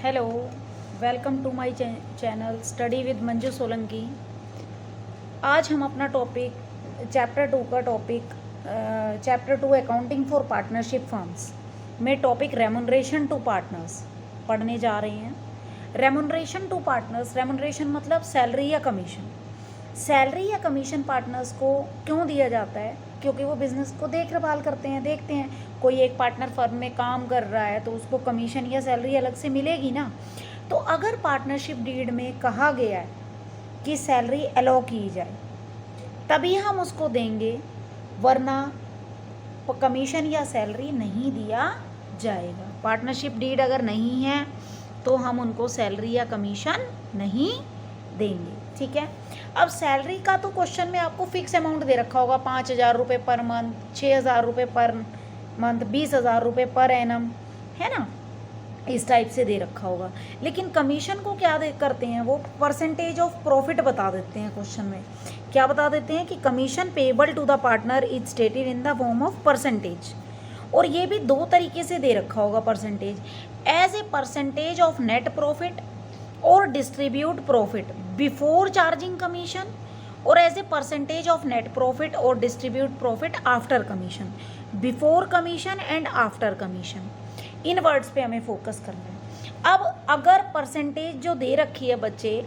Hello, welcome to my channel study with Manju Solanki. आज हम अपना टॉपिक चैप्टर 2 का topic chapter 2 accounting for partnership firms में टॉपिक रेमुनरेशन टू पार्टनर्स पढ़ने जा रहे हैं। रेमुनरेशन टू पार्टनर्स, रेमुनरेशन मतलब सैलरी या कमीशन। सैलरी या कमीशन पार्टनर्स को क्यों दिया जाता है? क्योंकि वो बिज़नेस को देखभाल करते हैं, देखते हैं कोई एक पार्टनर फर्म में काम कर रहा है तो उसको कमीशन या सैलरी अलग से मिलेगी ना। तो अगर पार्टनरशिप डीड में कहा गया है कि सैलरी अलो की जाए तभी हम उसको देंगे, वरना कमीशन या सैलरी नहीं दिया जाएगा। पार्टनरशिप डीड अगर नहीं है तो हम उनको सैलरी या कमीशन नहीं देंगे। ठीक है। अब सैलरी का तो क्वेश्चन में आपको फिक्स अमाउंट दे रखा होगा, 5,000 रुपये पर मंथ, 6,000 रुपये पर मंथ, 20,000 रुपये पर एनम, है ना, इस टाइप से दे रखा होगा। लेकिन कमीशन को क्या करते हैं, वो परसेंटेज ऑफ प्रॉफिट बता देते हैं क्वेश्चन में। क्या बता देते हैं कि commission payable to the partner is stated in the form of percentage. और ये भी दो तरीके से दे रखा होगा percentage, as a percentage of net profit और distribute profit before charging commission, और as a percentage of net profit और distribute profit after commission, before commission and after commission. In words पे हमें फोकस करना है। अब अगर परसेंटेज जो दे रखी है बच्चे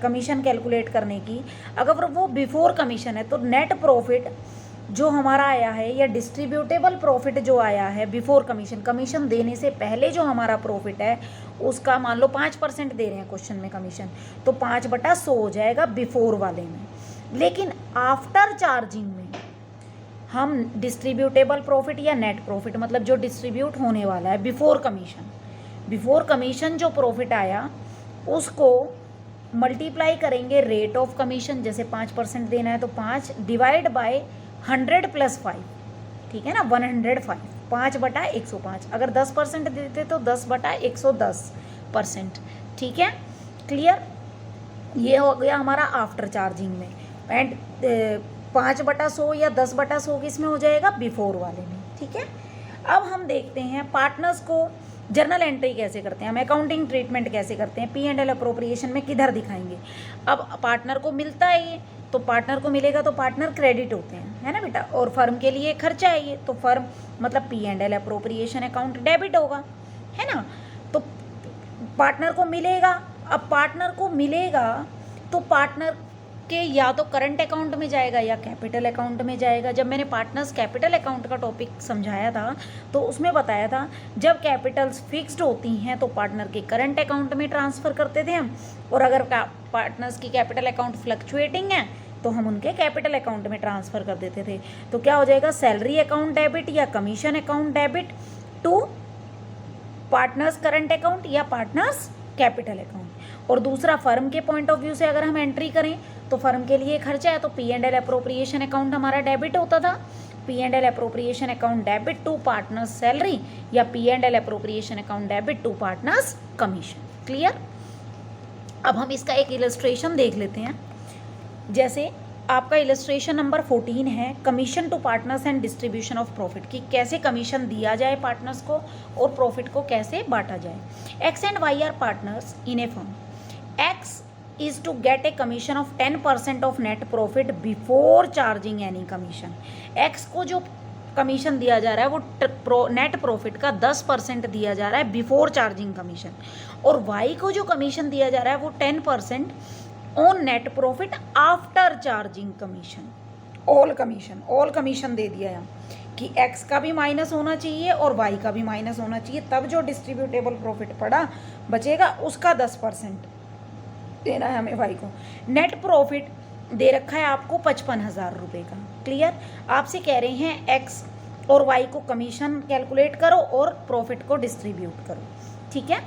कमीशन कैलकुलेट करने की, अगर वो बिफोर कमीशन है तो नेट प्रॉफिट जो हमारा आया है या डिस्ट्रीब्यूटेबल प्रॉफिट जो आया है बिफोर कमीशन, कमीशन देने से पहले जो हमारा प्रॉफिट है उसका मान लो 5% दे रहे हैं क्वेश्चन में कमीशन, तो 5/100 हो जाएगा बिफोर वाले में। लेकिन आफ्टर चार्जिंग में हम डिस्ट्रीब्यूटेबल प्रॉफिट या नेट प्रॉफिट, मतलब जो डिस्ट्रीब्यूट होने वाला है बिफोर कमीशन जो प्रॉफिट आया उसको मल्टीप्लाई करेंगे रेट ऑफ कमीशन, जैसे 5% देना है तो 5 डिवाइड बाय 100 + 5, ठीक है ना, 105, 5/105। अगर 10% देते तो 10/110%। ठीक है, क्लियर। ये हो गया हमारा आफ्टर चार्जिंग में। एंड 5/100 या 10/100 किस में हो जाएगा, बिफोर वाले में। ठीक है। अब हम देखते हैं पार्टनर्स को जर्नल एंट्री कैसे करते हैं, हम अकाउंटिंग ट्रीटमेंट कैसे करते हैं, P&L अप्रोप्रिएशन में किधर दिखाएंगे। अब पार्टनर को मिलता है ये, तो पार्टनर को मिलेगा तो पार्टनर क्रेडिट होते हैं, है ना बेटा, और फर्म के लिए खर्चा है ये, तो फर्म मतलब P&L अप्रोप्रिएशन अकाउंट डेबिट होगा, है ना। तो पार्टनर को मिलेगा, अब पार्टनर को मिलेगा तो पार्टनर के या तो करंट अकाउंट में जाएगा या कैपिटल अकाउंट में जाएगा। जब मैंने पार्टनर्स कैपिटल अकाउंट का टॉपिक समझाया था तो उसमें बताया था जब कैपिटल्स फिक्स्ड होती हैं तो पार्टनर के करंट अकाउंट में ट्रांसफ़र करते थे हम, और अगर पार्टनर्स की कैपिटल अकाउंट फ्लक्चुएटिंग है तो हम उनके कैपिटल अकाउंट में ट्रांसफ़र कर देते थे। तो क्या हो जाएगा, सैलरी अकाउंट डेबिट या commission account debit to partners current account या पार्टनर्स कैपिटल अकाउंट। और दूसरा, फर्म के पॉइंट ऑफ व्यू से अगर हम एंट्री करें तो फर्म के लिए खर्चा है तो P&L अप्रोप्रिएशन अकाउंट हमारा डेबिट होता था, P&L appropriation account debit to partners salary या P&L appropriation account debit to partners commission. Clear. अब हम इसका एक इलस्ट्रेशन देख लेते हैं। जैसे आपका इलस्ट्रेशन नंबर 14 है, commission to partners and distribution of profit, कि कैसे कमीशन दिया जाए पार्टनर्स को और प्रॉफिट को कैसे बांटा जाए। X and Y are partners in a firm. X is to get a commission of 10% of net profit before charging any commission। X को जो कमीशन दिया जा रहा है वो नेट प्रॉफिट का 10% दिया जा रहा है बिफोर चार्जिंग कमीशन, और Y को जो कमीशन दिया जा रहा है वो 10% on net profit after charging commission. All commission दे दिया है कि X का भी माइनस होना चाहिए और Y का भी माइनस होना चाहिए, तब जो डिस्ट्रीब्यूटेबल प्रॉफिट पड़ा बचेगा उसका 10% देना है हमें वाई को। नेट प्रॉफिट दे रखा है आपको 55,000 रुपये का। क्लियर। आपसे कह रहे हैं एक्स और वाई को कमीशन कैलकुलेट करो और प्रॉफिट को डिस्ट्रीब्यूट करो। ठीक है।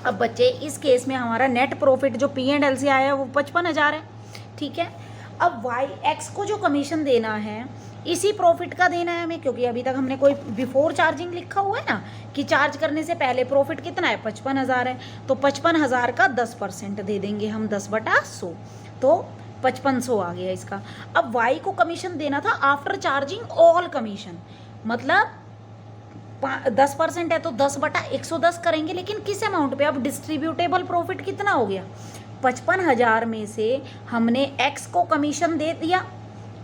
अब बच्चे इस केस में हमारा नेट प्रॉफिट जो P&L से आया है वो 55,000 है। ठीक है। अब वाई एक्स को जो कमीशन देना है इसी प्रॉफिट का देना है हमें, क्योंकि अभी तक हमने कोई बिफोर चार्जिंग लिखा हुआ है ना कि चार्ज करने से पहले प्रॉफिट कितना है, 55,000 है, तो 55,000 का 10% दे देंगे हम, 10/100, तो 5500 आ गया इसका। अब वाई को कमीशन देना था आफ्टर चार्जिंग ऑल कमीशन, मतलब 10% है तो 10/110 करेंगे, लेकिन किस अमाउंट पे? अब डिस्ट्रीब्यूटेबल प्रॉफिट कितना हो गया? 55,000 में से हमने एक्स को कमीशन दे दिया,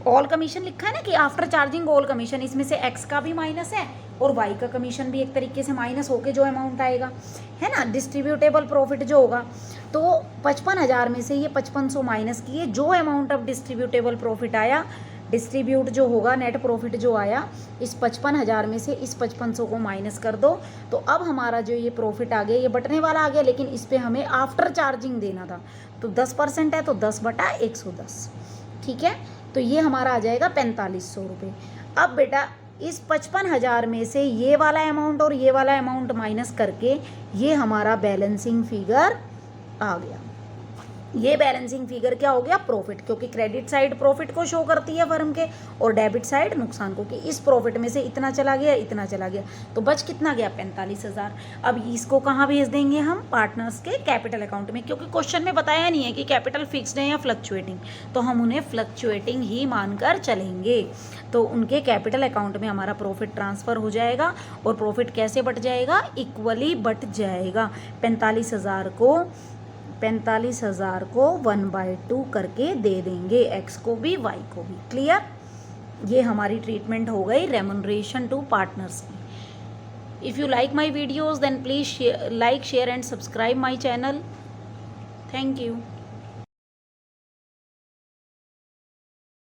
ऑल कमीशन लिखा है ना कि आफ्टर चार्जिंग ऑल कमीशन, इसमें से एक्स का भी माइनस है और वाई का कमीशन भी एक तरीके से माइनस होके जो अमाउंट आएगा, है ना, डिस्ट्रीब्यूटेबल प्रॉफिट जो होगा। तो 55,000 में से ये 5500 माइनस किए, जो अमाउंट ऑफ डिस्ट्रीब्यूटेबल प्रॉफिट आया, डिस्ट्रीब्यूट जो होगा नेट प्रॉफिट जो आया, इस 55,000 में से इस 5500 को माइनस कर दो। तो अब हमारा जो ये प्रॉफिट आ गया, ये बटने वाला आ गया, लेकिन इस पर हमें आफ्टर चार्जिंग देना था। तो 10% है तो 10/110, ठीक है। तो ये हमारा आ जाएगा 4500 रुपये। अब बेटा इस 55,000 में से ये वाला अमाउंट और ये वाला अमाउंट माइनस करके ये हमारा बैलेंसिंग फिगर आ गया। ये बैलेंसिंग फिगर क्या हो गया? प्रॉफिट, क्योंकि क्रेडिट साइड प्रॉफिट को शो करती है फर्म के और डेबिट साइड नुकसान को, कि इस प्रॉफिट में से इतना चला गया, इतना चला गया, तो बच कितना गया? 45,000। अब इसको कहाँ भेज देंगे हम? पार्टनर्स के कैपिटल अकाउंट में, क्योंकि क्वेश्चन में बताया नहीं है कि कैपिटल फिक्स्ड है या फ्लक्चुएटिंग, तो हम उन्हें फ्लक्चुएटिंग ही मानकर चलेंगे। तो उनके कैपिटल अकाउंट में हमारा प्रॉफिट ट्रांसफ़र हो जाएगा और प्रॉफिट कैसे बट जाएगा? इक्वली बट जाएगा। 45,000 को 1/2 करके दे देंगे, एक्स को भी वाई को भी। क्लियर? ये हमारी ट्रीटमेंट हो गई रेमुनरेशन टू पार्टनर्स की। If you like my videos then please like, share and subscribe my channel. Thank you.